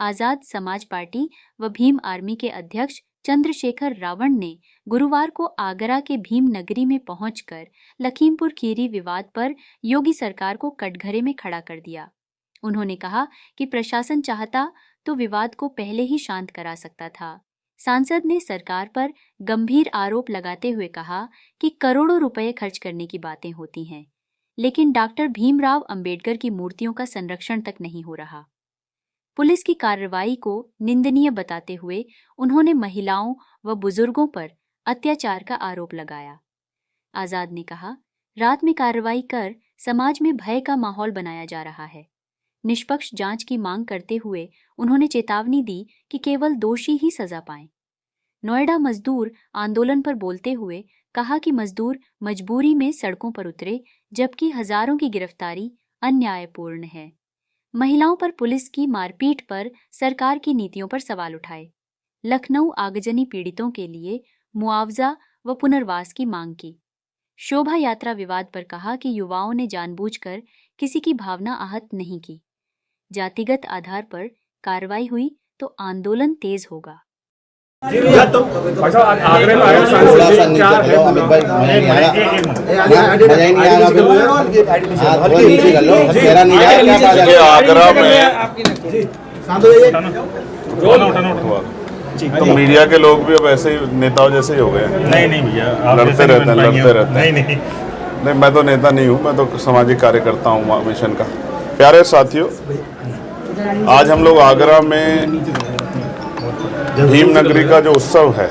Azad Samaj party व Bhim army के अध्यक्ष चंद्रशेखर रावण ने गुरुवार को आगरा के भीम नगरी में पहुंचकर लखीमपुर खीरी विवाद पर योगी सरकार को कटघरे में खड़ा कर दिया। उन्होंने कहा कि प्रशासन चाहता तो विवाद को पहले ही शांत करा सकता था। सांसद ने सरकार पर गंभीर आरोप लगाते हुए कहा कि करोड़ों रुपए खर्च करने की बातें होती हैं, लेकिन डॉक्टर भीमराव अंबेडकर की मूर्तियों का संरक्षण तक नहीं हो रहा। पुलिस की कार्रवाई को निंदनीय बताते हुए उन्होंने महिलाओं व बुजुर्गों पर अत्याचार का आरोप लगाया। आजाद ने कहा, रात में कार्रवाई कर समाज में भय का माहौल बनाया जा रहा है। निष्पक्ष जांच की मांग करते हुए उन्होंने चेतावनी दी कि केवल दोषी ही सजा पाएं। नोएडा मजदूर आंदोलन पर बोलते हुए कहा कि मजदूर मजबूरी में सड़कों पर उतरे, जबकि हजारों की गिरफ्तारी अन्यायपूर्ण है। महिलाओं पर पुलिस की मारपीट पर सरकार की नीतियों पर सवाल उठाए। लखनऊ आगजनी पीड़ितों के लिए मुआवजा व पुनर्वास की मांग की। शोभा यात्रा विवाद पर कहा कि युवाओं ने जानबूझकर किसी की भावना आहत नहीं की। जातिगत आधार पर कार्रवाई हुई तो आंदोलन तेज होगा। आगरा में आए सांसद क्या है? अमित भाई आगरा में तो मीडिया के लोग भी अब ऐसे ही नेताओं जैसे ही हो गए हैं। नहीं भैया, लड़ते रहते हैं। नहीं, मैं तो नेता नहीं हूँ, मैं तो सामाजिक कार्यकर्ता हूँ मिशन का। प्यारे साथियों, आज हम लोग आगरा में भीम नगरी का जो उत्सव है,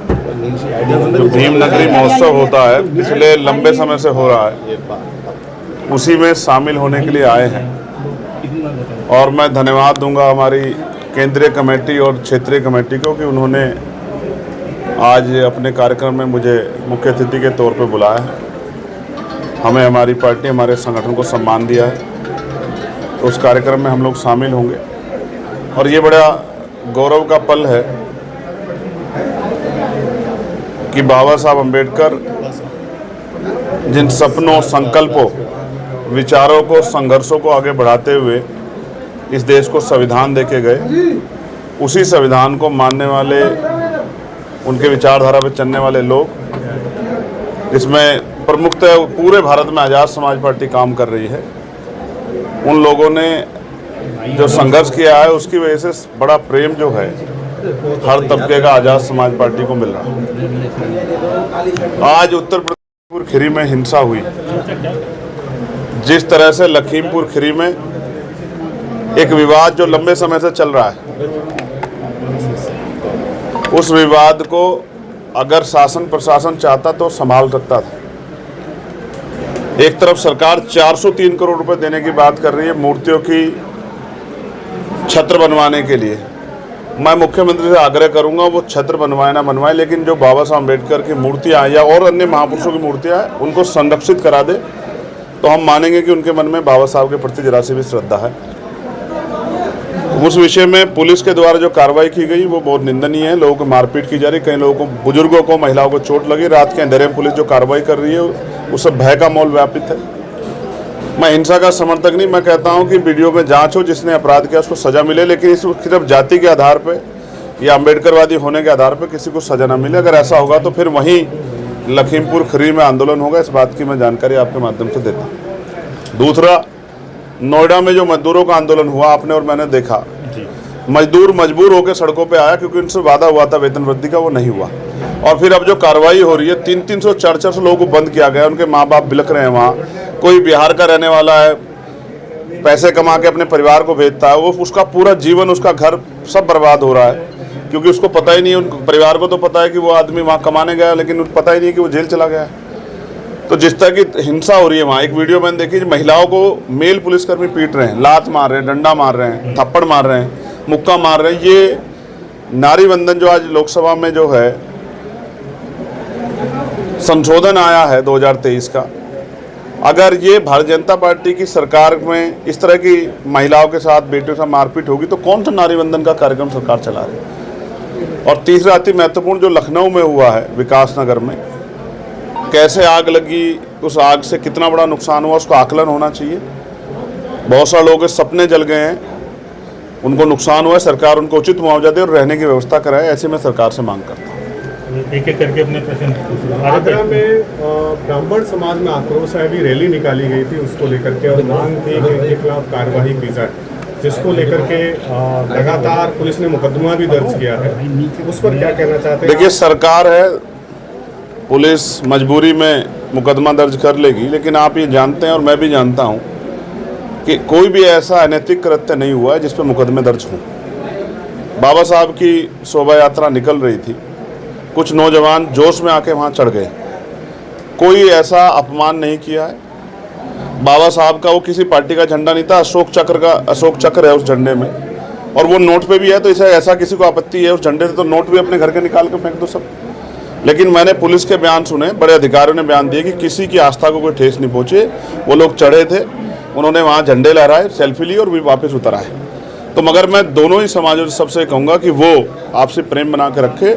जो भीम नगरी महोत्सव होता है, पिछले लंबे समय से हो रहा है, उसी में शामिल होने के लिए आए हैं। और मैं धन्यवाद दूंगा हमारी केंद्रीय कमेटी और क्षेत्रीय कमेटी को कि उन्होंने आज अपने कार्यक्रम में मुझे मुख्य अतिथि के तौर पर बुलाया है। हमें हमारी पार्टी, हमारे संगठन को सम्मान दिया है। तो उस कार्यक्रम में हम लोग शामिल होंगे और ये बड़ा गौरव का पल है कि बाबा साहब अम्बेडकर जिन सपनों, संकल्पों, विचारों को, संघर्षों को आगे बढ़ाते हुए इस देश को संविधान देके गए, उसी संविधान को मानने वाले, उनके विचारधारा पर चलने वाले लोग, जिसमें प्रमुखतः पूरे भारत में आज़ाद समाज पार्टी काम कर रही है, उन लोगों ने जो संघर्ष किया है उसकी वजह से बड़ा प्रेम जो है हर तबके का आज़ाद समाज पार्टी को मिल रहा है। आज उत्तर प्रदेश खीरी में हिंसा हुई, जिस तरह से लखीमपुर खीरी में एक विवाद जो लंबे समय से चल रहा है, उस विवाद को अगर शासन प्रशासन चाहता तो संभाल सकता था। एक तरफ सरकार 403 करोड़ रुपए देने की बात कर रही है मूर्तियों की छत्र बनवाने के लिए। मैं मुख्यमंत्री से आग्रह करूंगा वो छत्र बनवाए ना बनवाए, लेकिन जो बाबा साहब अम्बेडकर की मूर्तियाँ या और अन्य महापुरुषों की मूर्तियाँ हैं उनको संरक्षित करा दे, तो हम मानेंगे कि उनके मन में बाबा साहब के प्रति जरा सी भी श्रद्धा है। उस विषय में पुलिस के द्वारा जो कार्रवाई की गई वो बहुत निंदनीय है। लोगों को मारपीट की जा रही, कई लोगों को, बुजुर्गों को, महिलाओं को चोट लगी। रात के अंधेरे में पुलिस जो कार्रवाई कर रही है उससे भय का माहौल व्यापित है। मैं हिंसा का समर्थक नहीं, मैं कहता हूं कि वीडियो में जांच हो, जिसने अपराध किया उसको सजा मिले, लेकिन इस सिर्फ जाति के आधार पर या अम्बेडकरवादी होने के आधार पर किसी को सजा न मिले। अगर ऐसा होगा तो फिर वहीं लखीमपुर खीरी में आंदोलन होगा। इस बात की मैं जानकारी आपके माध्यम से देता हूँ। दूसरा, नोएडा में जो मजदूरों का आंदोलन हुआ, आपने और मैंने देखा, मजदूर मजबूर होकर सड़कों पे आया क्योंकि उनसे वादा हुआ था वेतन वृद्धि का, वो नहीं हुआ। और फिर अब जो कार्रवाई हो रही है, 300 400 लोगों को बंद किया गया, उनके माँ बाप बिलख रहे हैं वहाँ। कोई बिहार का रहने वाला है, पैसे कमा के अपने परिवार को भेजता है, वो उसका पूरा जीवन, उसका घर सब बर्बाद हो रहा है क्योंकि उसको पता ही नहीं, उन परिवार को तो पता है कि वो आदमी वहाँ कमाने गया, लेकिन पता ही नहीं कि वो जेल चला गया है। तो जिस तरह की हिंसा हो रही है वहाँ, एक वीडियो मैंने देखी, महिलाओं को मेल पुलिसकर्मी पीट रहे हैं, लात मार रहे हैं, डंडा मार रहे हैं, थप्पड़ मार रहे हैं, मुक्का मार रहे हैं। ये नारी वंदन जो आज लोकसभा में जो है संशोधन आया है 2023 का, अगर ये भारतीय जनता पार्टी की सरकार में इस तरह की महिलाओं के साथ, बेटियों के साथ मारपीट होगी तो कौन सा नारी वंदन का कार्यक्रम सरकार चला रही है। और तीसरा अति महत्वपूर्ण जो लखनऊ में हुआ है, विकास नगर में कैसे आग लगी, उस आग से कितना बड़ा नुकसान हुआ, उसका आकलन होना चाहिए। बहुत सारे लोगों के सपने जल गए हैं। उनको नुकसान हुआ है, सरकार उनको उचित मुआवजा दे और रहने की व्यवस्था कराए, ऐसी मैं सरकार से मांग करता हूँ। एक एक करके अपने प्रश्न। आगरा में ब्राह्मण समाज में आक्रोश है, अभी रैली निकाली गई थी उसको लेकर के और मांग थी कि इनके खिलाफ कार्रवाई की जाए, जिसको लेकर के लगातार पुलिस ने मुकदमा भी दर्ज किया है, उस पर क्या कहना चाहते हैं? देखिए, सरकार है, पुलिस मजबूरी में मुकदमा दर्ज कर लेगी, लेकिन आप ये जानते हैं और मैं भी जानता हूँ कि कोई भी ऐसा अनैतिक कृत्य नहीं हुआ है जिस पर मुकदमे दर्ज हों। बाबा साहब की शोभा यात्रा निकल रही थी, कुछ नौजवान जोश में आके वहाँ चढ़ गए, कोई ऐसा अपमान नहीं किया है। बाबा साहब का वो किसी पार्टी का झंडा नहीं था, अशोक चक्र है उस झंडे में, और वो नोट पे भी है, तो इसे ऐसा किसी को आपत्ति है उस झंडे से तो नोट भी अपने घर के निकाल के फेंक दो सब। लेकिन मैंने पुलिस के बयान सुने, बड़े अधिकारियों ने बयान दिए कि किसी की आस्था को कोई ठेस नहीं पहुंचे। वो लोग चढ़े थे, उन्होंने वहाँ झंडे लहराए, सेल्फी ली और भी वापस उतर आए। तो मगर मैं दोनों ही समाजों से सबसे कहूँगा कि वो आपसे प्रेम बना के रखे,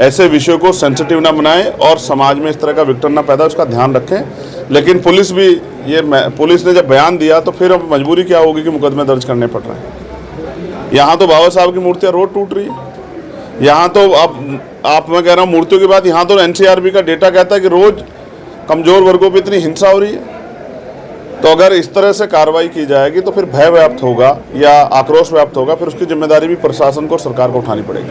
ऐसे विषयों को सेंसिटिव ना बनाए और समाज में इस तरह का विघटन ना पैदा, उसका ध्यान रखें। लेकिन पुलिस भी पुलिस ने जब बयान दिया तो फिर अब मजबूरी क्या होगी कि मुकदमे दर्ज करने पड़ रहे हैं। यहाँ तो बाबा साहब की मूर्तियाँ रोड टूट रही है, यहाँ तो अब आप मैं कह रहा हूँ मूर्तियों की बात, यहाँ तो एनसीआरबी का डेटा कहता है कि रोज कमजोर वर्गों पर इतनी हिंसा हो रही है। तो अगर इस तरह से कार्रवाई की जाएगी तो फिर भय व्याप्त होगा या आक्रोश व्याप्त होगा, फिर उसकी जिम्मेदारी भी प्रशासन को, सरकार को उठानी पड़ेगी।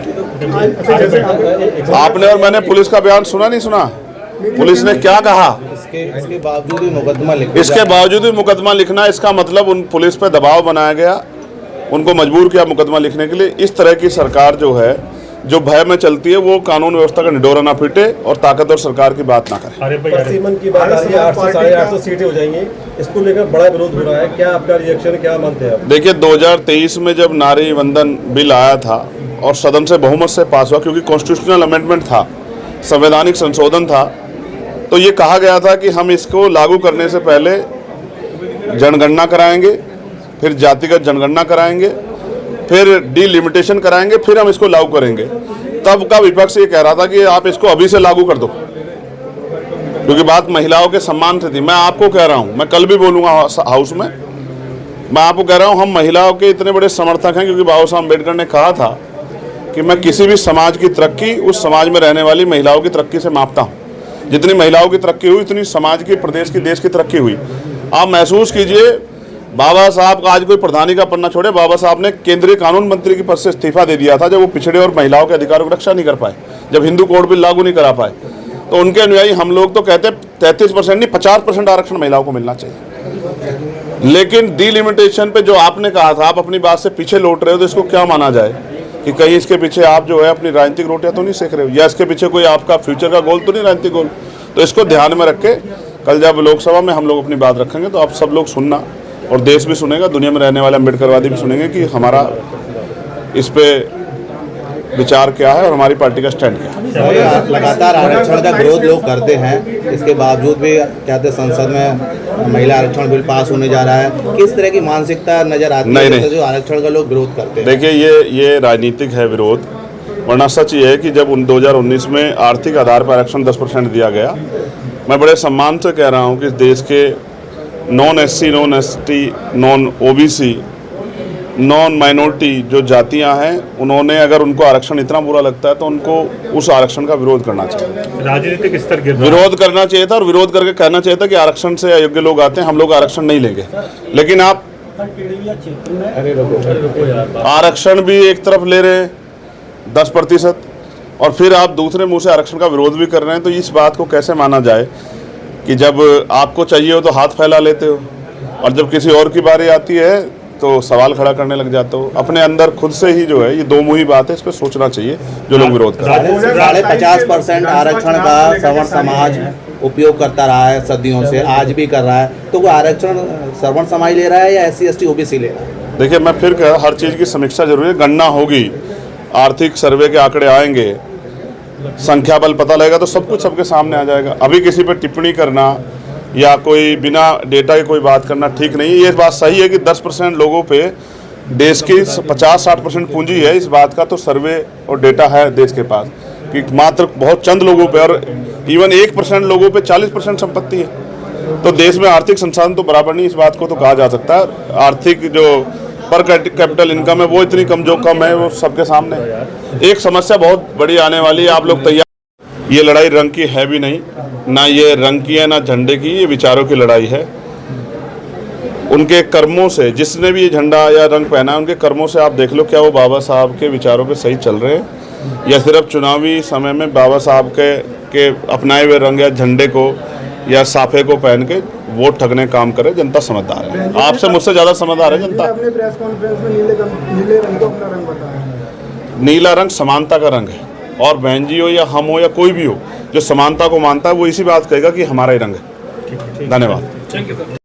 आपने और मैंने पुलिस का बयान सुना नहीं सुना? पुलिस ने क्या कहा? इसके बावजूद भी मुकदमा लिखना, इसका मतलब उन पुलिस पे दबाव बनाया गया, उनको मजबूर किया मुकदमा लिखने के लिए। इस तरह की सरकार जो है, जो भय में चलती है, वो कानून व्यवस्था का निडोरा ना पीटे और ताकतवर सरकार की बात ना करे। सीमन की बात आ रही है, 800 साढ़े 800 सीटें हो जाएंगी, इसको लेकर बड़ा विरोध हो रहा है, क्या आपका रिएक्शन, क्या मानते हैं आप? देखिए, 2023 में जब नारी वंदन बिल आया था और सदन से बहुमत से पास हुआ, क्योंकि कॉन्स्टिट्यूशनल अमेंडमेंट था, संवैधानिक संशोधन था, तो ये कहा गया था कि हम इसको लागू करने से पहले जनगणना कराएंगे, फिर जातिगत जनगणना कराएंगे, फिर डिलिमिटेशन कराएंगे, फिर हम इसको लागू करेंगे। तब का विपक्ष ये कह रहा था कि आप इसको अभी से लागू कर दो, क्योंकि बात महिलाओं के सम्मान से थी। मैं आपको कह रहा हूँ, मैं कल भी बोलूँगा हाउस में, मैं आपको कह रहा हूँ, हम महिलाओं के इतने बड़े समर्थक हैं क्योंकि बाबा साहब अम्बेडकर ने कहा था कि मैं किसी भी समाज की तरक्की उस समाज में रहने वाली महिलाओं की तरक्की से मापता हूँ। जितनी महिलाओं की तरक्की हुई उतनी समाज की, प्रदेश की, देश की तरक्की हुई। आप महसूस कीजिए, बाबा साहब का आज कोई प्रधानी का पन्ना छोड़े, बाबा साहब ने केंद्रीय कानून मंत्री के पद से इस्तीफा दे दिया था जब वो पिछड़े और महिलाओं के अधिकारों की रक्षा नहीं कर पाए, जब हिंदू कोड बिल लागू नहीं करा पाए। तो उनके अनुयायी हम लोग तो कहते 33% नहीं 50% आरक्षण महिलाओं को मिलना चाहिए। लेकिन डिलिमिटेशन पे जो आपने कहा था, आप अपनी बात से पीछे लौट रहे हो, तो इसको क्या माना जाए कि कहीं इसके पीछे आप जो है अपनी राजनीतिक रोटियां तो नहीं सेक रहे हो, या इसके पीछे कोई आपका फ्यूचर का गोल तो नहीं, राजनीतिक गोल? तो इसको ध्यान में रख के कल जब लोकसभा में हम लोग अपनी बात रखेंगे तो आप सब लोग सुनना, और देश भी सुनेगा, दुनिया में रहने वाले अम्बेडकरवादी भी सुनेंगे कि हमारा इस पे विचार क्या है और हमारी पार्टी का स्टैंड क्या है। लगातार आरक्षण का विरोध लोग करते हैं, इसके बावजूद भी कहते संसद में महिला आरक्षण बिल पास होने जा रहा है। किस तरह की मानसिकता नजर आती है जो आरक्षण का लोग विरोध करते हैं? देखिए, ये राजनीतिक है विरोध, वरना सच ये है कि जब 2019 में आर्थिक आधार पर आरक्षण 10% दिया गया, मैं बड़े सम्मान से कह रहा हूँ कि देश के non SC, non ST, non OBC, non minority जो जातियां हैं, उन्होंने, अगर उनको आरक्षण इतना बुरा लगता है तो उनको उस आरक्षण का विरोध करना चाहिए, राजनीतिक स्तर के विरोध करना चाहिए था, और विरोध करके कहना चाहिए था कि आरक्षण से अयोग्य लोग आते हैं, हम लोग आरक्षण नहीं लेंगे। लेकिन आप आरक्षण भी एक तरफ ले रहे हैं 10%, और फिर आप दूसरे मुंह से आरक्षण का विरोध भी कर रहे हैं। तो इस बात को कैसे माना जाए कि जब आपको चाहिए हो तो हाथ फैला लेते हो, और जब किसी और की बारी आती है तो सवाल खड़ा करने लग जाते हो। अपने अंदर खुद से ही जो है ये दो मुही बात है, इस पर सोचना चाहिए जो लोग विरोध कर रहे हैं। 50% आरक्षण का श्रवण समाज उपयोग करता रहा है सदियों से, आज भी कर रहा है, तो वो आरक्षण श्रवण समाज ले रहा है या SC ST OBC ले रहा है? देखिए, मैं फिर कह, हर चीज़ की समीक्षा जरूरी है, गणना होगी, आर्थिक सर्वे के आंकड़े आएंगे, संख्या बल पता लगेगा, तो सब कुछ सबके सामने आ जाएगा। अभी किसी पर टिप्पणी करना या कोई बिना डेटा की कोई बात करना ठीक नहीं है। ये बात सही है कि 10% लोगों पे देश की 50-60% पूंजी है, इस बात का तो सर्वे और डेटा है देश के पास कि मात्र बहुत चंद लोगों पे, और इवन 1% लोगों पे 40% संपत्ति है। तो देश में आर्थिक संसाधन तो बराबर नहीं, इस बात को तो कहा जा सकता है। आर्थिक जो पर कैपिटल इनकम है वो इतनी कम है, वो सबके सामने है। एक समस्या बहुत बड़ी आने वाली है, आप लोग तैयार। ये लड़ाई रंग की है भी नहीं, ना ये रंग की है ना झंडे की, ये विचारों की लड़ाई है। उनके कर्मों से, जिसने भी ये झंडा या रंग पहना है, उनके कर्मों से आप देख लो क्या वो बाबा साहब के विचारों पे सही चल रहे हैं, या सिर्फ चुनावी समय में बाबा साहब के अपनाए हुए रंग या झंडे को या साफे को पहन के वोट ठगने काम करे। जनता समझदार है, आपसे मुझसे ज़्यादा समझदार है जनता। अपने प्रेस कॉन्फ्रेंस में नीले रंग को अपना रंग बताया। नीला रंग समानता का रंग है, और बहन जी हो या हम हो या कोई भी हो जो समानता को मानता है वो इसी बात कहेगा कि हमारा ही रंग है। धन्यवाद।